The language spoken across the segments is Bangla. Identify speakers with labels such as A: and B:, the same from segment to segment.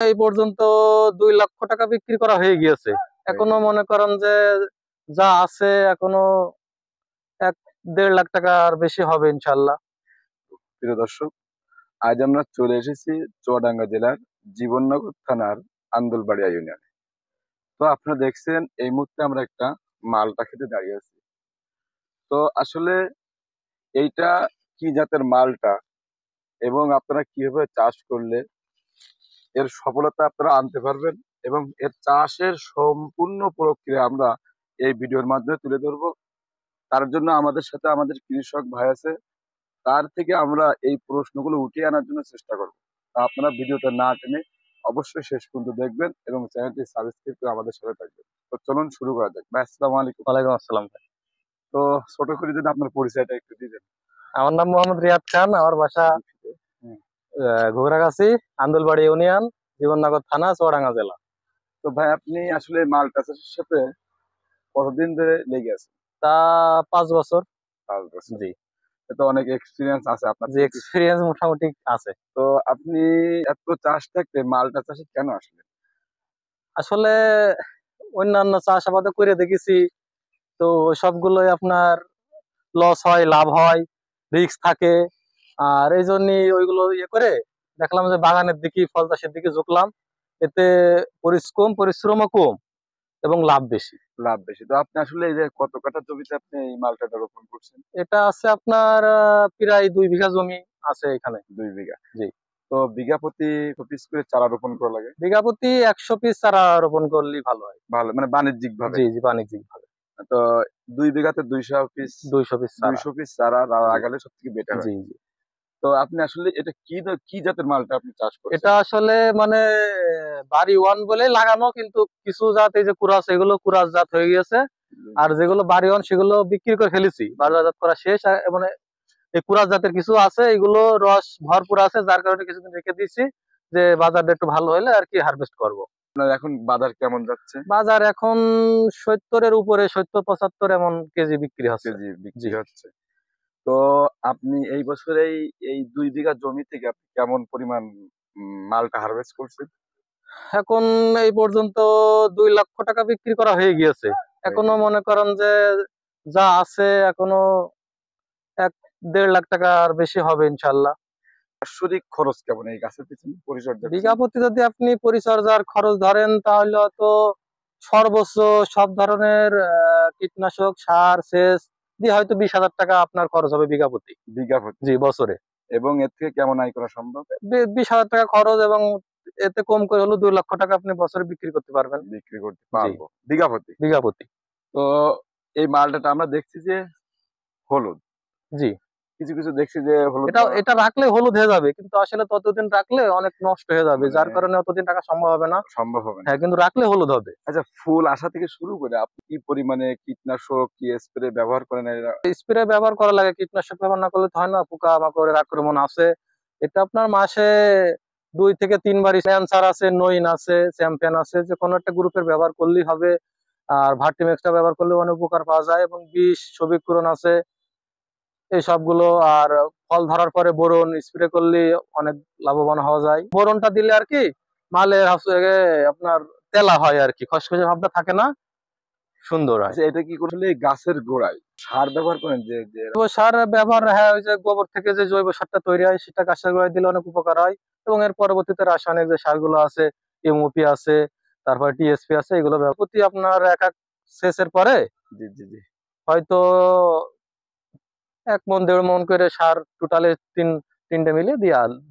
A: এই পর্যন্ত 2 লক্ষ টাকা বিক্রি করা হয়ে গিয়েছে। এখনো মনে করেন যে যা আছে এখনো 1-1.5 লাখ টাকার বেশি হবে ইনশাল্লাহ।
B: প্রিয় দর্শক, আজ আমরা চলে এসেছি চুয়াডাঙ্গা জেলার জীবননগর থানার আন্দুলবাড়িয়া ইউনিয়নে। তো আপনারা দেখছেন এই মুহূর্তে আমরা একটা মালটা খেতে দাঁড়িয়ে আছি। তো আসলে এইটা কি জাতের মালটা এবং আপনারা কিভাবে চাষ করলে এর সফলতা আপনারা আনতে পারবেন এবং এর চাষের সম্পূর্ণ প্রক্রিয়া আমরা এই ভিডিওর মাধ্যমে তুলে ধরবো। তার জন্য আমাদের সাথে আমাদের কৃষক ভাই আছে, তার থেকে আমরা এই প্রশ্নগুলো উঠিয়ে আনার জন্য চেষ্টা করব। তা আপনারা ভিডিওটা না টেনে অবশ্যই শেষ পর্যন্ত দেখবেন এবং চ্যানেলটি সাবস্ক্রাইব করে আমাদের সাথে থাকবেন। তো চলুন শুরু করা যাক। ভাই আসসালামু আলাইকুম।
A: ওয়ালাইকুম আসসালাম।
B: তো ছোট করে যদি আপনার পরিচয়টা একটু দিবেন।
A: আমার নাম মোহাম্মদ রিয়াদ খান, আমার বাসা
B: হুম।
A: ঘুগরাগাছি, আন্দুলবাড়ি ইউনিয়ন, জীবননগর থানা, চুয়াডাঙ্গা জেলা।
B: তো ভাই আপনি আসলে মালটা চাষের সাথে কতদিন ধরে লেগে আছেন?
A: তা 5 বছর।
B: 5 বছর।
A: জি
B: তো অনেক এক্সপিরিয়েন্স আছে আপনার
A: জি, এক্সপিরিয়েন্স মোটামুটি আছে।
B: তো আপনি এত চাষ থাকতে মালটা চাষে কেন আসলেন?
A: আসলে অন্যান্য চাষাবাদও করে দেখেছি, তো সবগুলোই আপনার লস হয়, লাভ হয়, রিস্ক থাকে। আর এই জন্যই ওইগুলো করে দেখলাম যে বাগানের দিকে, ফল চাষের দিকে ঝুঁকলাম। এতে পরিশ্রমও কম এবং লাভ বেশি।
B: লাভ বেশি। তো আপনি আসলে এই যে কত কাঠা জমিতে আপনি এই মালটাটা রোপণ করছেন?
A: এটা আছে আপনার প্রায় 2 বিঘা জমি আছে এখানে।
B: 2 বিঘা।
A: জি।
B: তো বিঘা প্রতি পিস করে চারা রোপণ করা লাগে?
A: বিঘা প্রতি 100 পিস চারা রোপণ করলেই ভালো হয়।
B: ভালো, মানে বাণিজ্যিক ভাবে?
A: জি জি, বাণিজ্যিক ভাবে।
B: তো 2 বিঘাতে 200 পিস?
A: 200 পিস চারা।
B: 200 পিস চারা
A: জি
B: লাগালে সব থেকে বেটার হয়।
A: জি জি।
B: তো আপনি আসলে এটা কি জাতের মালটা আপনি চাষ করছেন?
A: এটা আসলে মানে বাড়ি ওয়ান বলে লাগানো, কিন্তু কিছু জাত এই যে কুরাস, এগুলো কুরাস জাত হয়ে গেছে। আর যেগুলো বাড়ি ওয়ান সেগুলো বিক্রি করে ফেলেছি, বাজারজাত করা শেষ। মানে এই কুরাস জাতের কিছু আছে, এগুলো রস ভরপুর আছে, যার কারণে কিছুদিন রেখে দিয়েছি যে বাজারটা একটু ভালো হলে আর কি হারভেস্ট করব।
B: আপনার এখন বাজার কেমন যাচ্ছে?
A: বাজার এখন 70-এর উপরে, 70-75 এমন কেজি বিক্রি হচ্ছে।
B: কেজি
A: জি।
B: বিক্রি হচ্ছে। তো আপনি এই বছর এই 2 বিঘা জমি থেকে আপনি কেমন পরিমাণ মালটা হারভেস্ট করছেন?
A: এখন এই পর্যন্ত 2 লক্ষ টাকা বিক্রি করা হয়ে গিয়েছে। এখনো মনে করেন যে যা আছে এখনো 1-1.5 লাখ টাকার বেশি হবে ইনশাল্লাহ।
B: বাৎসরিক খরচ কেমন এই গাছের পিছনে পরিচর্যা?
A: বিঘা প্রতি যদি আপনি পরিচর্যার খরচ ধরেন তাহলে হয়তো সর্বোচ্চ সব ধরনের কীটনাশক, সার, সেচ দিয়ে হয়তো 20,000 টাকা আপনার খরচ হবে বিঘা প্রতি।
B: বিঘা প্রতি?
A: জি, বছরে।
B: এবং এর থেকে কেমন আয় করা সম্ভব?
A: 20,000 টাকা খরচ, এবং এতে কম করে হলো 2 লক্ষ টাকা আপনি বছরে বিক্রি করতে পারবেন।
B: বিক্রি করতে
A: জি,
B: পারবো বিঘা প্রতি?
A: বিঘা প্রতি।
B: তো এই মালটাটা আমরা দেখছি যে হলুদ,
A: জি।
B: কিছু কিছু দেখছি যে হলুদ
A: এটা রাখলে হলুদ হয়ে যাবে, কিন্তু আসলে ততদিন রাখলে অনেক নষ্ট হয়ে যাবে,
B: মানে
A: যার কারণে অতদিন রাখা সম্ভব হবে না।
B: সম্ভব হবে না।
A: হ্যাঁ, কিন্তু রাখলে হলুদ হবে।
B: আচ্ছা, ফুল আসা থেকে শুরু করে আপনি কি পরিমাণে কীটনাশক কি স্প্রে ব্যবহার করেন?
A: স্প্রে ব্যবহার করা লাগে, কীটনাশক ব্যবহার না করলে তো হয় না, পোকা মাকড়ের আক্রমণ আছে। এটা আপনার মাসে 2 থেকে 3 বার স্যান্সার আছে, নইন আছে, চ্যাম্পিয়ন আছে, যে কোনো একটা গ্রুপের ব্যবহার করলেই হবে। আর ভার্টিমেক্সটা ব্যবহার করলে অনেক উপকার পাওয়া যায়, এবং বিষ সবিকরণ আছে এই সবগুলো। আর ফল ধরার পরে বোরন স্প্রে করলে অনেক লাভবান হওয়া যায়। বোরনটা দিলে আর কি মালের আপনার তেলা হয় আর কি, খসখসে ভাবটা থাকে না, সুন্দর হয়।
B: আচ্ছা, এটা কি করলে গাছের গোড়ায় সার ব্যবহার করেন? যে যে
A: জৈব সার ব্যবহার, হ্যাঁ, ওই যে গোবর থেকে যে জৈব সারটা তৈরি হয় সেটা গাছের গোড়ায় দিলে অনেক উপকার হয়। এবং এর পরবর্তীতে রাসায়নিক যে সারগুলো আছে, এমওপি আছে, তারপরে টিএসপি আছে, এগুলো প্রতি আপনার এক এক সেচের পরে
B: জি জি জি
A: হয়তো 1 মণ 1.5 মণ করে সার টোটালে তিনটে মিলে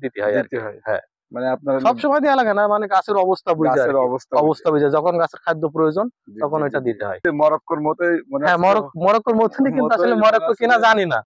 A: দিতে হয় আর
B: দিতে
A: কি।
B: হয়?
A: হ্যাঁ,
B: মানে আপনার
A: সবসময় দেওয়া লাগে না, মানে গাছের অবস্থা বুঝে আর
B: গাছের
A: কি।
B: অবস্থা
A: অবস্থা বুঝে যখন গাছের খাদ্য প্রয়োজন
B: জি
A: তখন
B: জি জি
A: ওইটা
B: জি।
A: দিতে হয়।
B: মরক্কোর মতোই মনে
A: হ্যাঁ,
B: হচ্ছে।
A: মরক্কোর মতনই, কিন্তু আসলে
B: মতোই
A: মরক্কো কিনা জানি না।